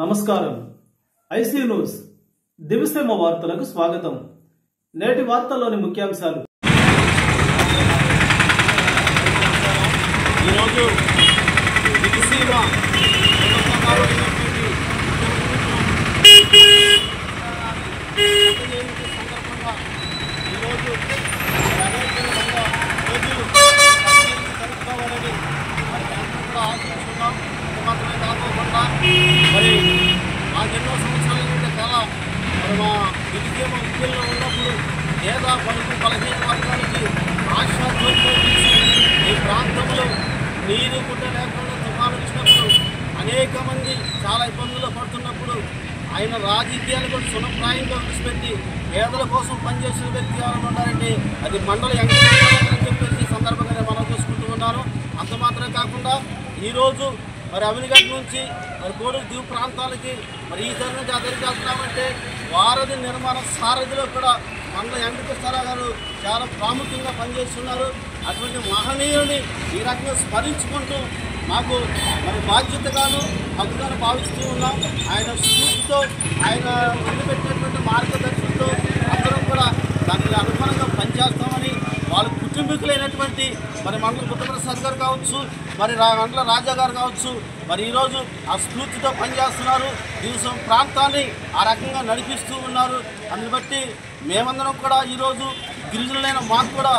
నమస్కారం. IC news దివిసేమ వార్తలకు స్వాగతం. నేటి వార్తల్లోని ముఖ్యాంశాలు. ఈరోజు దివిసేమ మరి మాకెన్నో సంవత్సరాల నుండి చాలా మరి మా దివిసేమ ఉద్యోగంలో ఉన్నప్పుడు పేద పలుకు బలహీన వర్గానికి ఆశాజ్యోతితో ఈ ప్రాంతంలో నీరు గుడ్డ లేకుండా తుఫాను వచ్చినప్పుడు అనేక మంది చాలా ఇబ్బందులు పడుతున్నప్పుడు ఆయన రాజకీయాలు కూడా సునప్రాయంగా విడిచిపెట్టి పేదల కోసం పనిచేసిన వ్యక్తి ఎవరైనా ఉన్నారంటే అది మండల వెంకటేశ్వర అని చెప్పేసి సందర్భంగా మనం చూసుకుంటూ ఉన్నాను. అంత మాత్రమే కాకుండా ఈరోజు మరి అవినిగడ్డ నుంచి మరి కోడూరు దీవు ప్రాంతాలకి మరి ఈ తరం నుంచి అదరికి వెళ్తున్నామంటే వారధి నిర్మాణ సారథిలో కూడా మండల వెంకటేశ్వర గారు చాలా ప్రాముఖ్యంగా పనిచేస్తున్నారు. అటువంటి మహనీయుని ఈ రకంగా స్మరించుకుంటూ మాకు మరి బాధ్యతగాను హక్కుగాను భావిస్తూ ఉన్నాం. ఆయన స్ఫూర్తితో ఆయన వదిలిపెట్టినటువంటి మార్గదర్శనంతో అందరం కూడా దానికి అనుగుణంగా పనిచేస్తామని వాళ్ళ కుటుంబీకులైనటువంటి మరి మండల బుద్ధప్రసాద్ గారు కావచ్చు, మరి మండల రాజా గారు కావచ్చు, మరి ఈరోజు ఆ స్ఫూర్తితో పనిచేస్తున్నారు. దివిసేమ ప్రాంతాన్ని ఆ రకంగా నడిపిస్తూ ఉన్నారు. అందుని బట్టి మేమందరం కూడా ఈరోజు గిరిజనులైన మాకు కూడా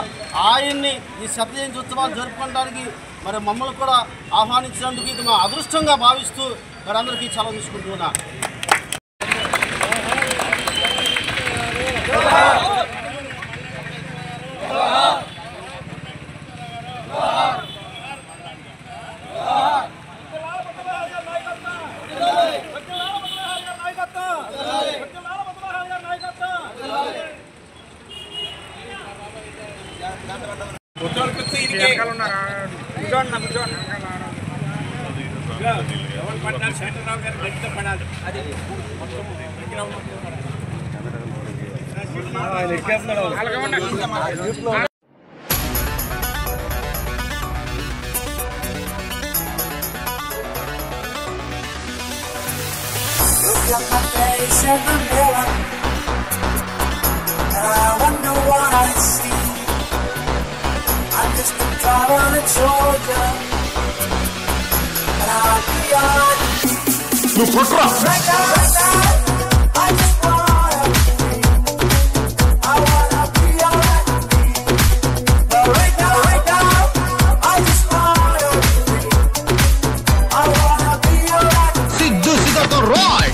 ఆయన్ని ఈ శత జయంతి ఉత్సవాలు జరుపుకోవడానికి మరి మమ్మల్ని కూడా ఆహ్వానించినందుకు ఇది మా అదృష్టంగా భావిస్తూ మరి అందరికీ చాలా చూసుకుంటూ ఉన్నా. Look at my face in the mirror, and I wonder what I see. I'm just a driver in Georgia, and I'll be on right now, I just wanna be. I wanna be alright with me. But right now, I just wanna be. I wanna be alright with me. Sidhu Siddhartha Roy.